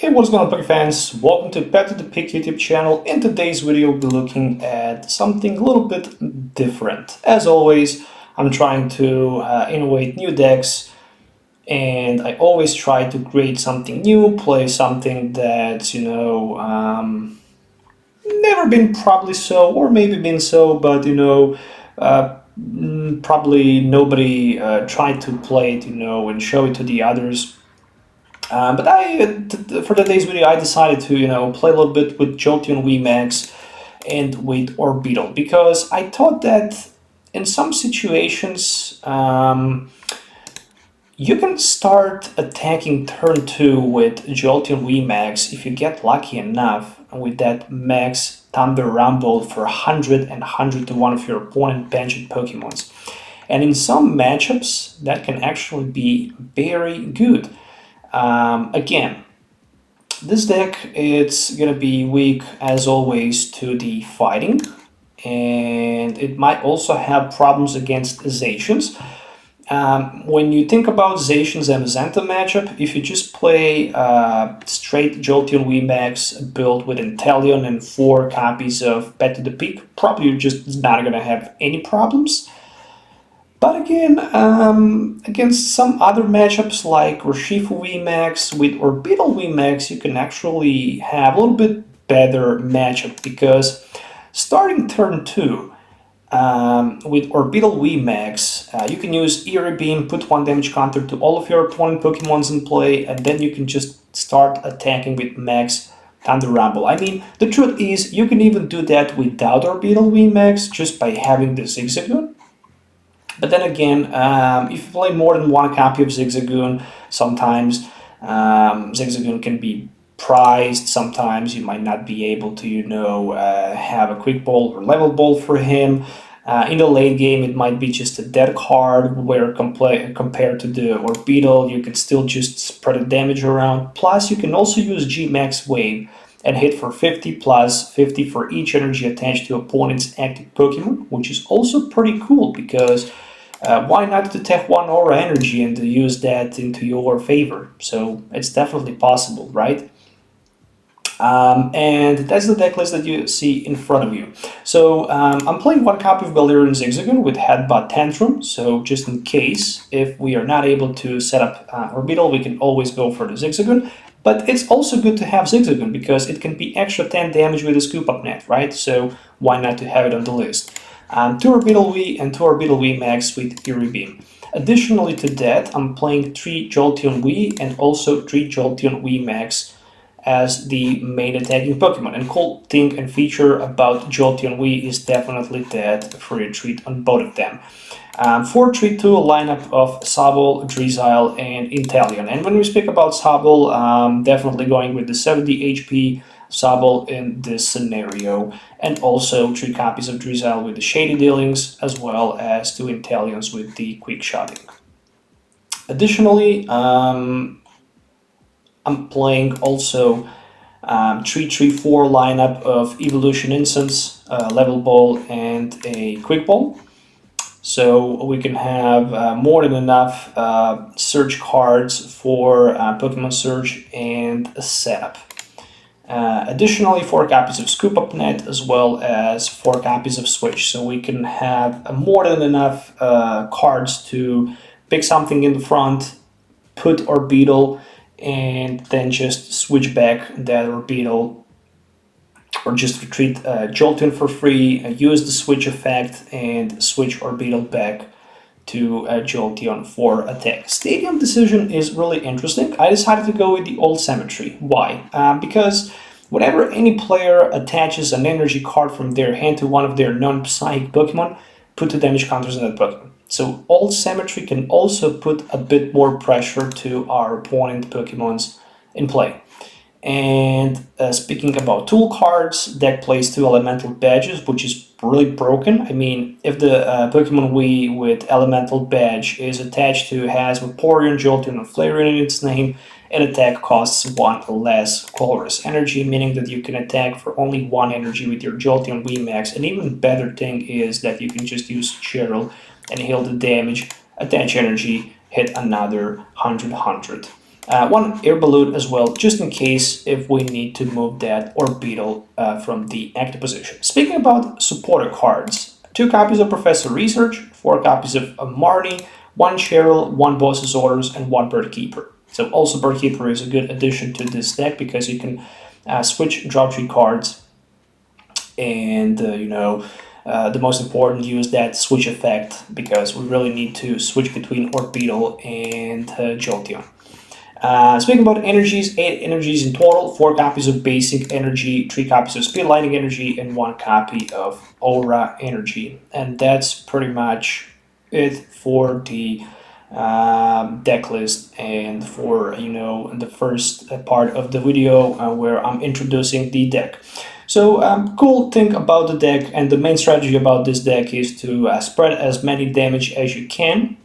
Hey, what's going on, Poké fans? Welcome to Back to the Pick YouTube channel. In today's video, we'll be looking at something a little bit different. As always, I'm trying to innovate new decks, and I always try to create something new, play something that's, never been probably so, or maybe been so, but, probably nobody tried to play it, and show it to the others. But for today's video, I decided to, play a little bit with Jolteon VMAX and with Orbeetle, because I thought that in some situations, you can start attacking turn 2 with Jolteon VMAX if you get lucky enough with that max Thunder Rumble for 100 and 100 to one of your opponent benched Pokemons. And in some matchups, that can actually be very good. Again, this deck, it's gonna be weak as always to the fighting, and it might also have problems against Zacians. When you think about Zacians and Zenta matchup, if you just play straight Jolteon VMAX build with Inteleon and 4 copies of Bet to the Peak, probably you're just not gonna have any problems. But again, against some other matchups like Urshifu VMAX with Orbeetle VMAX, you can actually have a little bit better matchup, because starting turn 2 with Orbeetle VMAX, you can use Eerie Beam, put 1 damage counter to all of your opponent Pokemons in play, and then you can just start attacking with max Thunder Rumble. I mean, the truth is, you can even do that without Orbeetle VMAX just by having the Zigzagoon. But then again, if you play more than 1 copy of Zigzagoon, sometimes Zigzagoon can be prized. Sometimes you might not be able to, have a Quick Ball or Level Ball for him. In the late game, it might be just a dead card, where compared to the Orbeetle, you can still just spread the damage around. Plus, you can also use G-Max Wave and hit for 50 plus 50 for each energy attached to opponent's active Pokemon, which is also pretty cool, because why not detect 1 Aurora Energy and use that into your favor? So it's definitely possible, right? And that's the deck list that you see in front of you. So I'm playing 1 copy of Galarian Zigzagoon with Headbutt Tantrum, so just in case, if we are not able to set up Orbeetle, we can always go for the Zigzagoon. But it's also good to have Zigzagoon, because it can be extra 10 damage with a Scoop Up Net, right? So why not to have it on the list? 2 Orbeetle V and 2 Orbeetle VMAX with Eerie Beam. Additionally to that, I'm playing 3 Jolteon V and also 3 Jolteon VMAX as the main attacking Pokemon. And cool thing and feature about Jolteon V is definitely that free retreat on both of them. 4-3-2 lineup of Sobble, Drizzile, and Inteleon. And when we speak about Sobble, definitely going with the 70 HP Sobble in this scenario, and also 3 copies of Drizzile with the Shady Dealings, as well as 2 Inteleons with the Quick Shotting. Additionally, I'm playing also 3-3-4 lineup of Evolution Incense, Level Ball, and a Quick Ball. So we can have more than enough search cards for Pokemon Search and a setup. Additionally, 4 copies of Scoop Up Net, as well as 4 copies of Switch. So we can have more than enough cards to pick something in the front, put Orbeetle, and then just switch back that Orbeetle, or just retreat Jolteon for free, use the switch effect, and switch Orbeetle back to Jolteon for attack. Stadium decision is really interesting. I decided to go with the Old Cemetery. Why? Because whenever any player attaches an energy card from their hand to one of their non-psychic Pokemon, put 2 damage counters on that Pokemon. So Old Cemetery can also put a bit more pressure to our opponent Pokemons in play. And speaking about tool cards, deck plays 2 Elemental Badges, which is really broken. I mean, if the Pokemon Wii with Elemental Badge is attached to, has Vaporeon, Jolteon, and Flareon in its name, an attack costs 1 less Colorless Energy, meaning that you can attack for only 1 energy with your Jolteon VMAX. And even better thing is that you can just use Cheryl and heal the damage, attach energy, hit another 100. one Air Balloon as well, just in case if we need to move that Orbeetle from the active position. Speaking about supporter cards, 2 copies of Professor Research, 4 copies of Marnie, 1 Cheryl, 1 Boss's Orders, and 1 Bird Keeper. So also Bird Keeper is a good addition to this deck because you can switch drop tree cards and the most important, use that switch effect because we really need to switch between Orbeetle and Jolteon. Speaking about energies, 8 energies in total, 4 copies of Basic Energy, 3 copies of Speed Lightning Energy, and 1 copy of Aurora Energy. And that's pretty much it for the deck list and for the first part of the video where I'm introducing the deck. So cool thing about the deck, and the main strategy about this deck is to spread as many damage as you can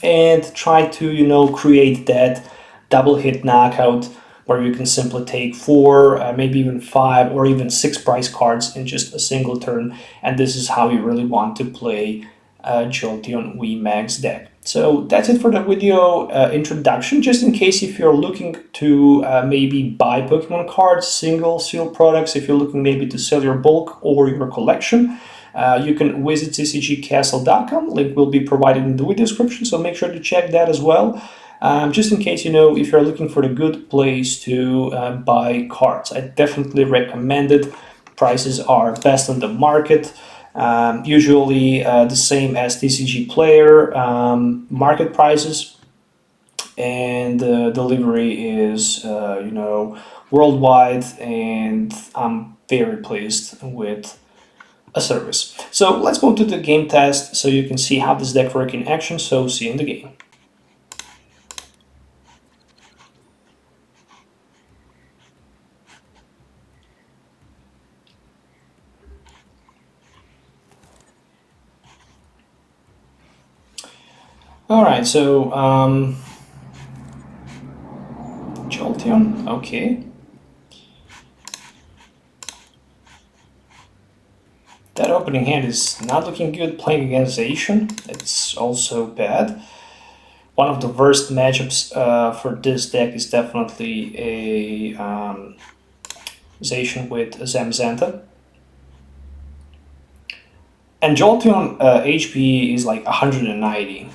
and try to create that double hit knockout where you can simply take 4, maybe even 5 or even 6 prize cards in just a single turn, and this is how you really want to play Jolteon VMAX deck. So that's it for the video introduction. Just in case if you're looking to maybe buy Pokemon cards, single seal products, if you're looking maybe to sell your bulk or your collection, you can visit ccgcastle.com. Link will be provided in the video description, so make sure to check that as well. Just in case if you're looking for a good place to buy cards, I definitely recommend it. Prices are best on the market. Usually the same as TCG Player market prices, and the delivery is worldwide, and I'm very pleased with a service. So let's move to the game test so you can see how this deck works in action. So see you in the game. Alright, so Jolteon, okay. That opening hand is not looking good. Playing against Zacian, it's also bad. One of the worst matchups for this deck is definitely a Zacian with Zamazenta. And Jolteon HP is like 190.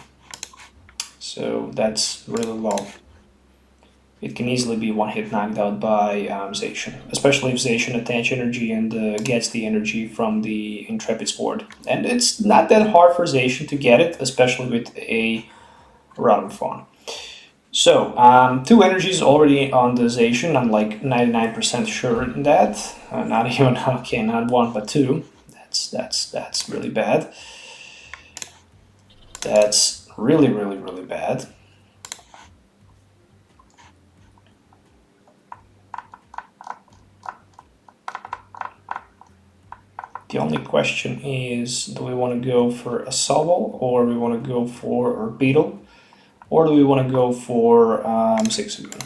So that's really low. It can easily be one-hit knocked out by Zacian, especially if Zacian attach energy and gets the energy from the Intrepid's board. And it's not that hard for Zacian to get it, especially with a Rotom Fawn. So, 2 energies already on the Zacian. I'm like 99% sure in that. Not even, okay, not 1 but 2. That's really bad. That's really bad. The only question is, do we want to go for a Sobble, or we want to go for Orbeetle, or do we want to go for Zigzagoon?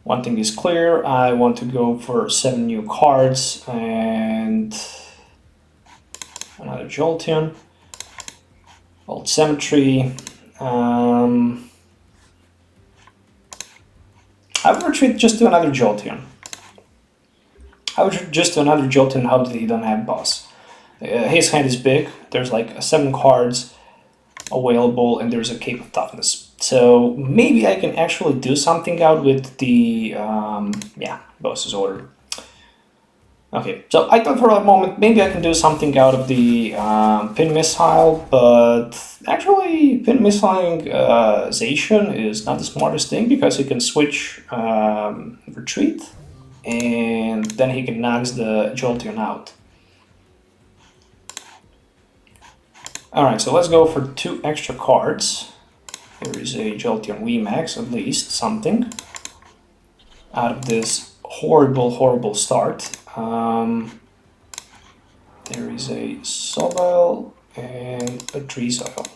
One thing is clear, I want to go for 7 new cards and another Jolteon, Old Cemetery. I would retreat just to another Jolteon. How did he don't have boss? His hand is big, there's like 7 cards available, and there's a Cape of Toughness. So maybe I can actually do something out with the, boss's order. Okay, so I thought for a moment maybe I can do something out of the Pin Missile, but actually Pin Missiling Zacian is not the smartest thing, because he can switch Retreat, and then he can knock the Jolteon out. Alright, so let's go for 2 extra cards. There is a Jolteon VMAX, at least something out of this horrible start. There is a Sobble and a Drizzile.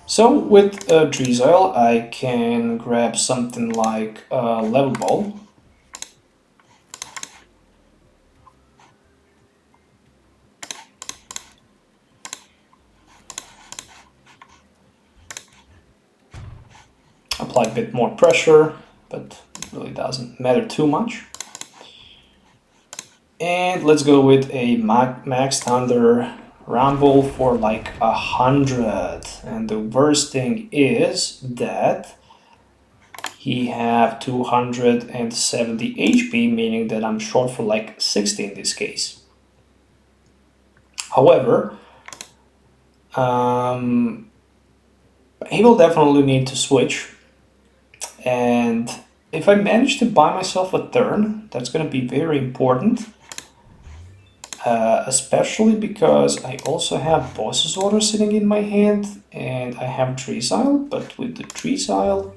So with a Drizzile I can grab something like Level Ball. apply a bit more pressure, but it really doesn't matter too much. And let's go with a Max Thunder Rumble for like 100. And the worst thing is that he have 270 HP, meaning that I'm short for like 60 in this case. However, he will definitely need to switch, and if I manage to buy myself a turn, that's going to be very important, especially because I also have Boss's Order sitting in my hand, and I have Drizzile, but with the Drizzile,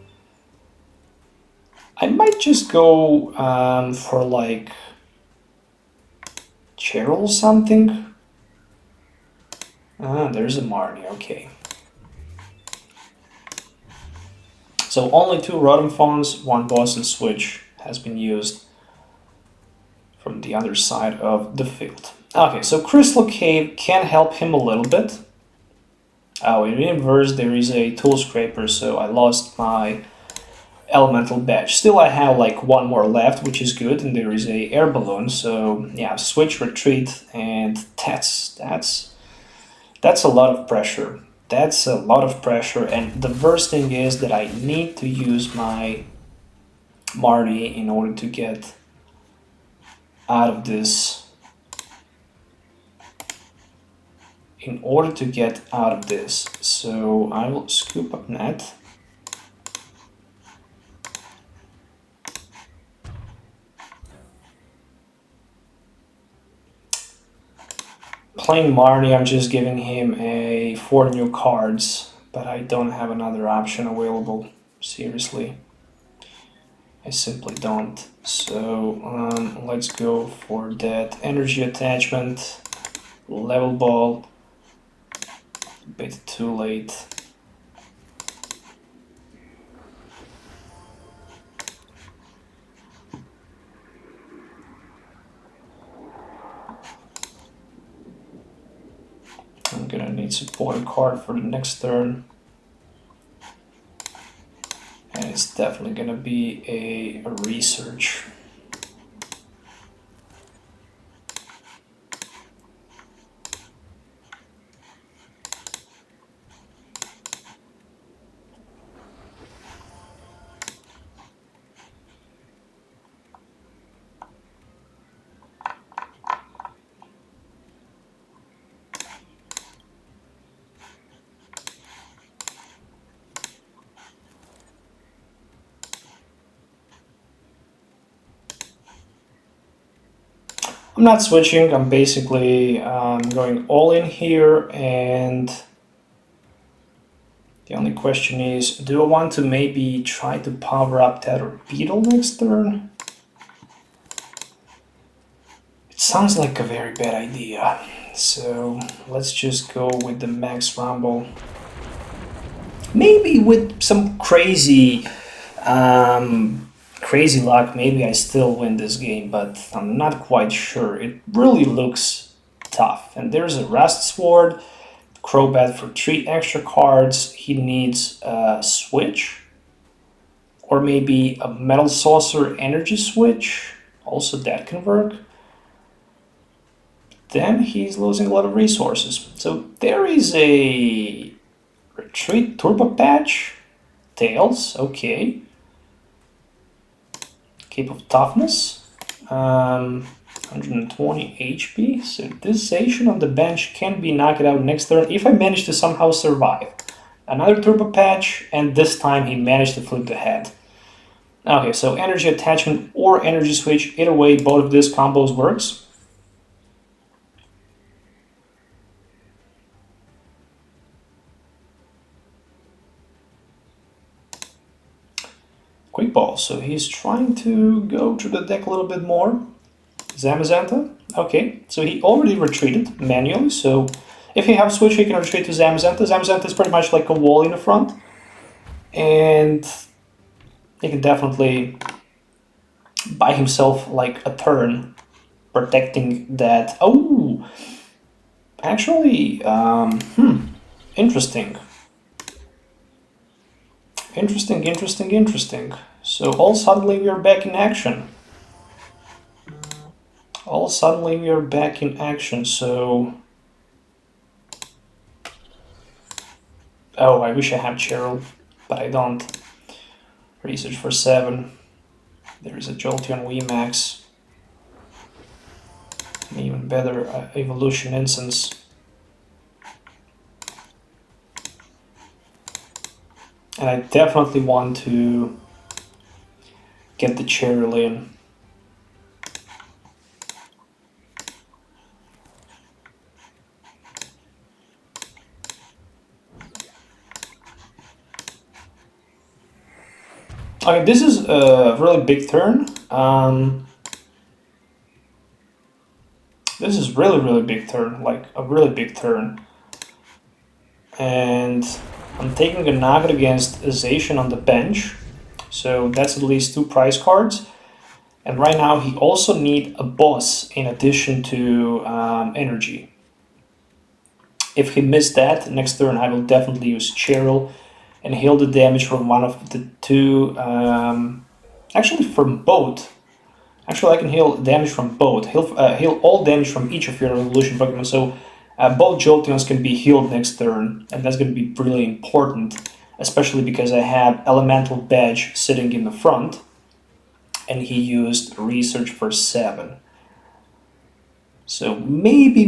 I might just go for like Cheryl or something. Ah, there's a Marnie, okay. So only 2 Rotom Phones, 1 Boss and Switch has been used from the other side of the field. Okay, so Crystal Cave can help him a little bit. Oh, in inverse there is a Tool Scraper, so I lost my Elemental Badge. Still I have like 1 more left, which is good, and there is a Air Balloon, so yeah, Switch, Retreat, and that's a lot of pressure. That's a lot of pressure, and the worst thing is that I need to use my Marnie in order to get out of this. So I will Scoop Up Net. Playing Marnie, I'm just giving him 4 new cards, but I don't have another option available. Seriously, I simply don't. So let's go for that energy attachment, Level Ball. A bit too late. I'm gonna need support card for the next turn, and it's definitely gonna be a research. I'm not switching, I'm basically going all in here, and the only question is, do I want to maybe try to power up that Orbeetle next turn? It sounds like a very bad idea, so let's just go with the Max Rumble. Maybe with some crazy luck, maybe I still win this game, but I'm not quite sure. It really looks tough. And there's a Rust Sword, Crobat for 3 extra cards. He needs a Switch, or maybe a Metal Saucer Energy Switch. Also that can work. Then he's losing a lot of resources. So there is a Retreat Turbo Patch, Tails, okay. Cape of Toughness, 120 HP, so this Zacian on the bench can be knocked out next turn if I manage to somehow survive. Another Turbo Patch, and this time he managed to flip the head. Okay, so Energy Attachment or Energy Switch, either way, both of these combos works. Quick Ball, so he's trying to go through the deck a little bit more. Zamazenta, okay, so he already retreated manually, so if he has Switch he can retreat to Zamazenta. Zamazenta is pretty much like a wall in the front, and he can definitely buy himself like a turn protecting that. Oh, actually, interesting. Interesting, interesting, interesting. So all suddenly we are back in action. All suddenly we are back in action, so... Oh, I wish I had Cheryl, but I don't. Research for 7. There is a Jolteon VMAX. An even better Evolution Incense. And I definitely want to get the Cheryl in. Okay, this is a really big turn. This is really big turn, like a really big turn. And I'm taking a Nugget against Zacian on the bench, so that's at least 2 prize cards. And right now he also needs a boss in addition to energy. If he missed that, next turn I will definitely use Cheryl and heal the damage from one of the 2, actually from both. Actually I can heal damage from both, heal all damage from each of your evolution Pokemon, so both Jolteons can be healed next turn, and that's going to be really important, especially because I have Elemental Badge sitting in the front, and he used Research for 7. So maybe,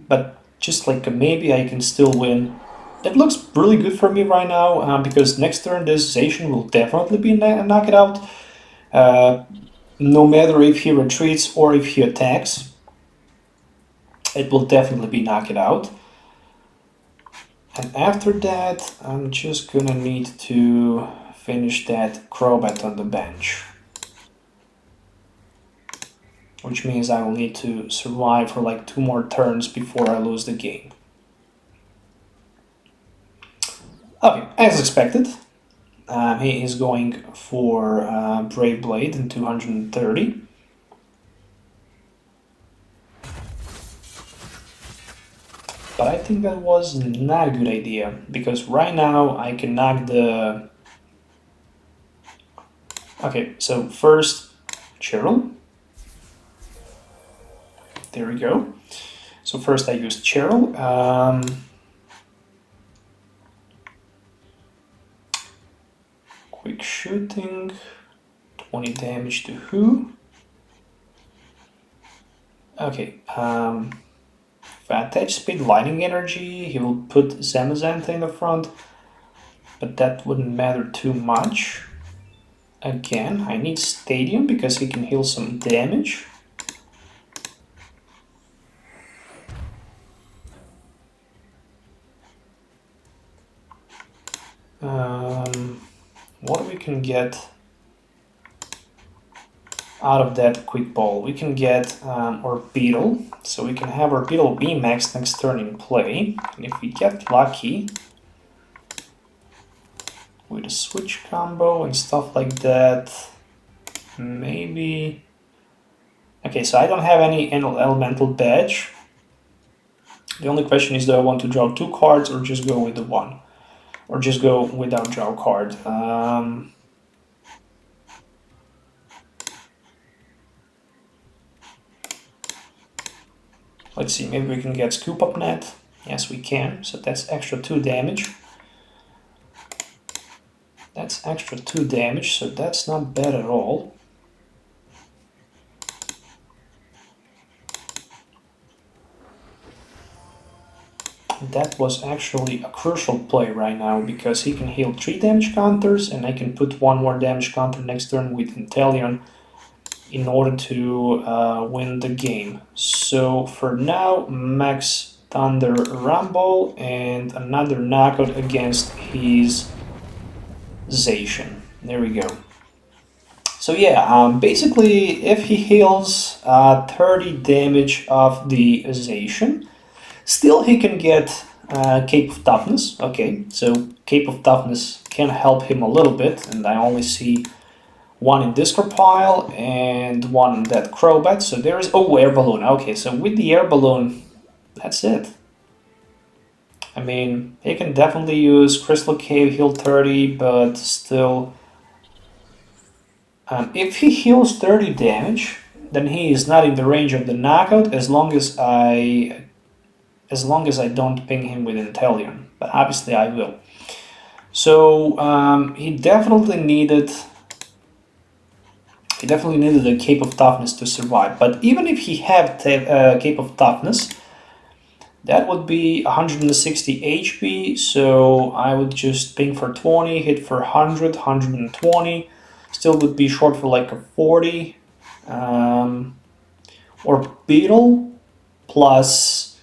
but just like a maybe I can still win. It looks really good for me right now, because next turn this Zacian will definitely be knocked out, no matter if he retreats or if he attacks. It will definitely be knocked out. And after that, I'm just gonna need to finish that Crobat on the bench. Which means I will need to survive for like 2 more turns before I lose the game. Okay, as expected, he is going for Brave Blade in 230. But I think that was not a good idea, because right now I can knock the... Okay, so first Cheryl. There we go. So first I used Cheryl. Quick shooting, 20 damage to who? Okay, Fat Touch Speed, Lightning Energy, he will put Zamazenta in the front, but that wouldn't matter too much. Again, I need Stadium because he can heal some damage. What we can get out of that quick ball? We can get Orbeetle, so we can have Orbeetle VMAX next turn in play. And if we get lucky with a switch combo and stuff like that, maybe... Okay, so I don't have any Elemental Badge. The only question is, do I want to draw 2 cards or just go with the 1? Or just go without draw card? Let's see, maybe we can get Scoop Up Net. Yes, we can, so that's extra 2 damage. That's extra 2 damage, so that's not bad at all. That was actually a crucial play right now, because he can heal 3 damage counters, and I can put 1 more damage counter next turn with Inteleon in order to win the game. So for now, Max Thunder Rumble and another knockout against his Zacian. There we go. So yeah, basically if he heals 30 damage of the Zacian, still he can get Cape of Toughness. Okay, so Cape of Toughness can help him a little bit, and I only see 1 in discard pile and 1 in that Crobat. So there is... Oh, Air Balloon. Okay, so with the Air Balloon, that's it. I mean, he can definitely use Crystal Cave, heal 30, but still... if he heals 30 damage, then he is not in the range of the knockout as long as I don't ping him with Inteleon. But obviously I will. So he definitely needed a Cape of Toughness to survive. But even if he had Cape of Toughness, that would be 160 HP. So I would just ping for 20, hit for 100, 120. Still would be short for like a 40. Orbeetle plus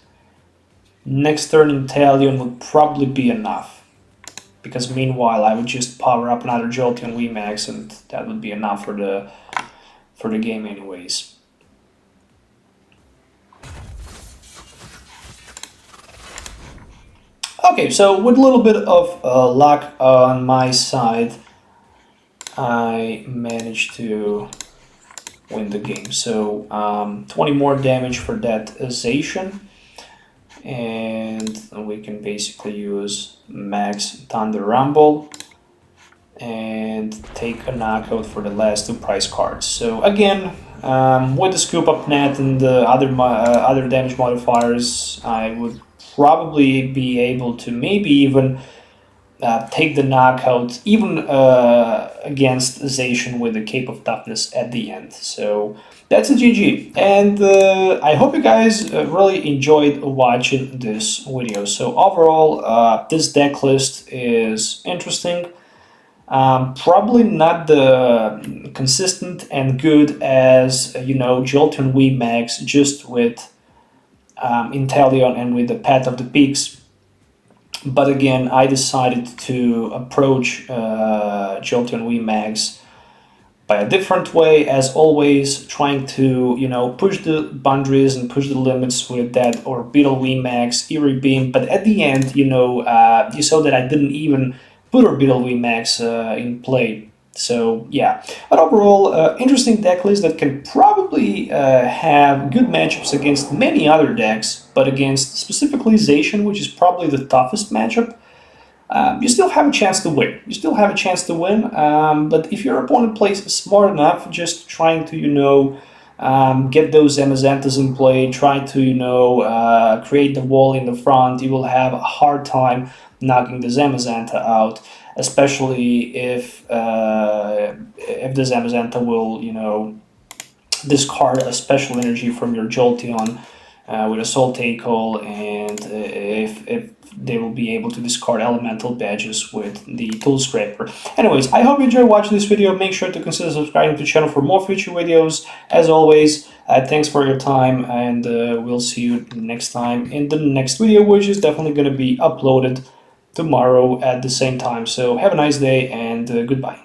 next turn Inteleon would probably be enough. Because meanwhile I would just power up another Jolteon VMAX and that would be enough for the game anyways. Okay, so with a little bit of luck on my side, I managed to win the game. So 20 more damage for that Zacian, and we can basically use Max Thunder Rumble and take a knockout for the last 2 prize cards. So again, with the Scoop Up Net and the other damage modifiers, I would probably be able to maybe even take the knockout even against Zacian with the Cape of Toughness at the end. So that's a GG, and I hope you guys really enjoyed watching this video. So overall, this deck list is interesting. Probably not the consistent and good as, you know, Jolteon VMAX just with Inteleon and with the Path of the Peaks. But again, I decided to approach Jolteon VMAX by a different way, as always, trying to, you know, push the boundaries and push the limits with that Orbeetle VMAX Eerie Beam. But at the end, you know, you saw that I didn't even put Orbeetle VMAX in play. So yeah, but overall, interesting deck list that can probably have good matchups against many other decks, but against specifically Zacian, which is probably the toughest matchup, you still have a chance to win. You still have a chance to win, but if your opponent plays smart enough, just trying to, you know, get those Amazanthas in play, try to, you know, create the wall in the front, you will have a hard time knocking the Zamazanta out, especially if the Zamazanta will, you know, discard a special energy from your Jolteon with a Soul Tackle, and if they will be able to discard elemental badges with the Tool Scraper. Anyways, I hope you enjoyed watching this video. Make sure to consider subscribing to the channel for more future videos. As always, thanks for your time, and we'll see you next time in the next video, which is definitely going to be uploaded tomorrow at the same time. So have a nice day, and goodbye.